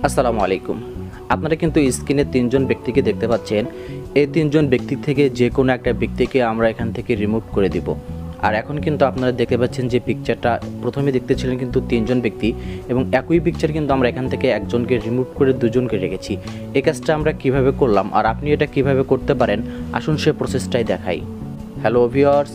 আসসালামু আলাইকুম। আপনারা কিন্তু স্ক্রিনে তিনজন ব্যক্তিকে দেখতে পাচ্ছেন। এই তিনজন ব্যক্তি থেকে যে কোনো একটা ব্যক্তিকে আমরা এখান থেকে রিমুভ করে দিব। আর এখন কিন্তু আপনারা দেখতে পাচ্ছেন যে পিকচারটা প্রথমে দেখতেছিলেন কিন্তু তিনজন ব্যক্তি, এবং একই পিকচার কিন্তু আমরা এখান থেকে একজনকে রিমুভ করে দুজনকে রেখেছি। এই কাজটা আমরা কিভাবে করলাম আর আপনি এটা কিভাবে করতে পারেন, আসুন সে প্রসেসটাই দেখাই। হ্যালো ভিউয়ার্স,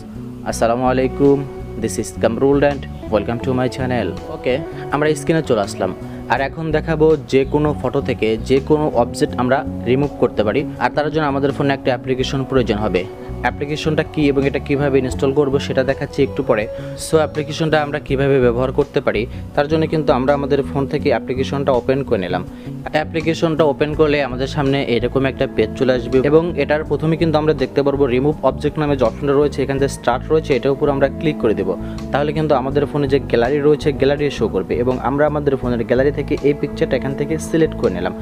আসসালামু আলাইকুম। This is Kamrul and welcome to my channel. Okay, আমরা স্ক্রিনে চলে আসলাম। আর এখন দেখাবো যে কোনো ফটো থেকে যে কোনো অবজেক্ট আমরা রিমুভ করতে পারি। আর তার জন্য আমাদের ফোনে একটা অ্যাপ্লিকেশন প্রয়োজন হবে। অ্যাপ্লিকেশনটা কী এবং এটা কিভাবে ইনস্টল করব সেটা দেখাচ্ছি একটু পরে। সো অ্যাপ্লিকেশনটা আমরা কিভাবে ব্যবহার করতে পারি তার জন্য কিন্তু আমরা আমাদের ফোন থেকে অ্যাপ্লিকেশনটা ওপেন করে নিলাম। অ্যাপ্লিকেশনটা ওপেন করলে আমাদের সামনে এরকম একটা পেজ চলে আসবে, এবং এটার প্রথমে কিন্তু আমরা দেখতে পারবো রিমুভ অবজেক্ট নামে যে অপশনটা রয়েছে, এখানে যে স্টার্ট রয়েছে এটার উপর আমরা ক্লিক করে দেবো। তাহলে কিন্তু আমাদের ফোনে যে গ্যালারি রয়েছে গ্যালারি শো করবে, এবং আমরা আমাদের ফোনের গ্যালারি থেকে এই পিকচারটা এখান থেকে সিলেক্ট করে নিলাম।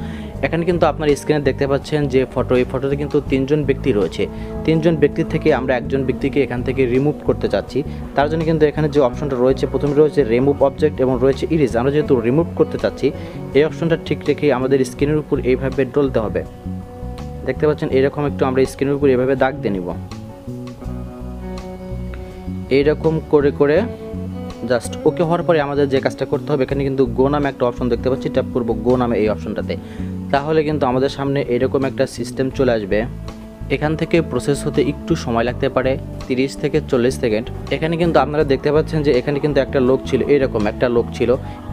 এখানে কিন্তু আপনার স্ক্রিনে দেখতে পাচ্ছেন যে এই ফটোতে কিন্তু তিনজন ব্যক্তি রয়েছে। তিনজন ব্যক্তি থেকে আমরা একজন ব্যক্তিকে এখান থেকে রিমুভ করতে চাচ্ছি। তার জন্য কিন্তু এখানে যে অপশনটা রয়েছে, প্রথমে রয়েছে রিমুভ অবজেক্ট এবং রয়েছে ইরেজ। আমরা যেহেতু রিমুভ করতে চাচ্ছি, এই অপশনটা ঠিক রেখে আমাদের স্ক্রিনের উপর এইভাবে ডলতে হবে। দেখতে পাচ্ছেন এরকম একটু আমরা স্ক্রিনের উপর এইভাবে দাগ দিয়ে নিব। এইরকম করে করে জাস্ট ওকে হওয়ার পরে আমাদের যে কাজটা করতে হবে, এখানে কিন্তু গো নামে একটা অপশন দেখতে পাচ্ছি, ট্যাপ করবো গো নামে এই অপশনটাতে। তাহলে কিন্তু আমাদের সামনে এরকম একটা সিস্টেম চলে আসবে। এখান থেকে প্রসেস হতে একটু সময় লাগতে পারে, 30 থেকে 40 সেকেন্ড। এখানে কিন্তু আপনারা দেখতে পাচ্ছেন যে এখানে কিন্তু একটা লোক ছিল, এরকম একটা লোক ছিল।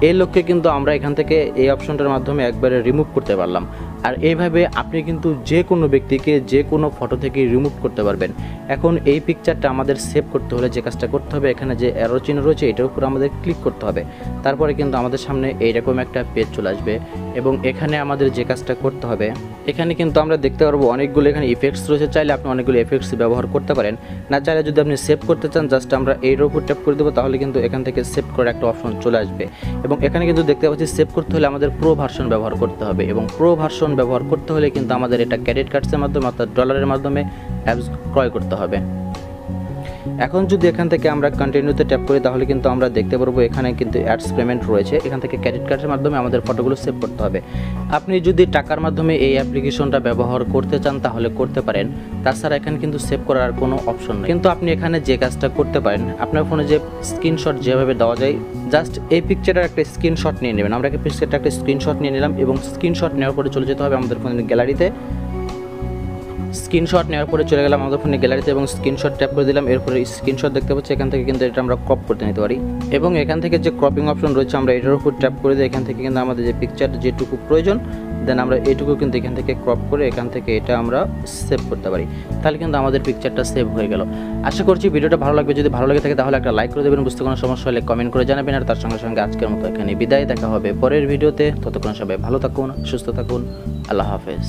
এই লোককে কিন্তু আমরা এখান থেকে এই অপশনটার মাধ্যমে একবারে রিমুভ করতে পারলাম। আর এইভাবে আপনি কিন্তু যে কোনো ব্যক্তিকে যে কোনো ফটো থেকে রিমুভ করতে পারবেন। এখন এই পিকচারটা আমাদের সেভ করতে হলে যে কাজটা করতে হবে, এখানে যে অ্যারো চিহ্ন রয়েছে এটার উপর আমাদের ক্লিক করতে হবে। তারপরে কিন্তু আমাদের সামনে এইরকম একটা পেজ চলে আসবে, এবং এখানে আমাদের যে কাজটা করতে হবে, এখানে কিন্তু আমরা দেখতে পারবো অনেকগুলো এখানে ইফেক্টস রয়েছে। চাইলে আপনি অনেকগুলো ইফেক্টস ব্যবহার করতে পারেন, না চাইলে যদি আপনি সেভ করতে চান জাস্ট আমরা এর উপর ট্যাপ করে দেবো। তাহলে কিন্তু এখান থেকে সেভ করার একটা অপশন চলে আসবে, এবং এখানে কিন্তু দেখতে পাচ্ছি সেভ করতে হলে আমাদের প্রো ভার্সন ব্যবহার করতে হবে, এবং প্রো ভার্সন ব্যবহার করতে হলে কিন্তু আমাদের এটা ক্রেডিট কার্ডসের মাধ্যমে অর্থাৎ ডলারের মাধ্যমে অ্যাপস ক্রয় করতে হবে। এখন যদি এখান থেকে আমরা কন্টিনিউতে ট্যাপ করি, তাহলে কিন্তু আমরা দেখতে পারবো এখানে কিন্তু অ্যাডস পেমেন্ট রয়েছে। এখান থেকে ক্রেডিট কার্ডের মাধ্যমে আমাদের ফটোগুলো সেভ করতে হবে। আপনি যদি টাকার মাধ্যমে এই অ্যাপ্লিকেশনটা ব্যবহার করতে চান তাহলে করতে পারেন, তাছাড়া এখানে কিন্তু সেভ করার কোনো অপশন নেই। কিন্তু আপনি এখানে যে কাজটা করতে পারেন, আপনার ফোনে যে স্ক্রিনশট যেভাবে দেওয়া যায়, জাস্ট এই পিকচারের একটা স্ক্রিনশট নিয়ে নেবেন। আমরা পিকচারটা একটা স্ক্রিনশট নিয়ে নিলাম, এবং স্ক্রিনশট নেওয়ার পরে চলে যেতে হবে আমাদের ফোনের গ্যালারিতে। স্ক্রিনশট নেওয়ার পরে চলে গেলাম আমাদের ফোনে গ্যালারিতে, এবং স্ক্রিনশট ট্যাপ করে দিলাম। এরপরে স্ক্রিনশট দেখতে পাচ্ছি, এখান থেকে কিন্তু এটা আমরা ক্রপ করতে নিতে পারি, এবং এখান থেকে যে ক্রপিং অপশন রয়েছে আমরা এটার উপর ট্যাপ করে দিই। এখান থেকে কিন্তু আমাদের যে পিকচার যেটুকু প্রয়োজন দেন আমরা এইটুকু কিন্তু এখান থেকে ক্রপ করে এখান থেকে এটা আমরা সেভ করতে পারি। তাহলে কিন্তু আমাদের পিকচারটা সেভ হয়ে গেল। আশা করছি ভিডিওটা ভালো লাগবে। যদি ভালো লাগে থাকে তাহলে একটা লাইক করে দেবেন, বুঝতে কোনো সমস্যা হলে কমেন্ট করে জানাবেন। আর তার সঙ্গে সঙ্গে আজকের মতো এখানে বিদায়, দেখা হবে পরের ভিডিওতে। ততক্ষণ সবাই ভালো থাকুন, সুস্থ থাকুন, আল্লাহ হাফেজ।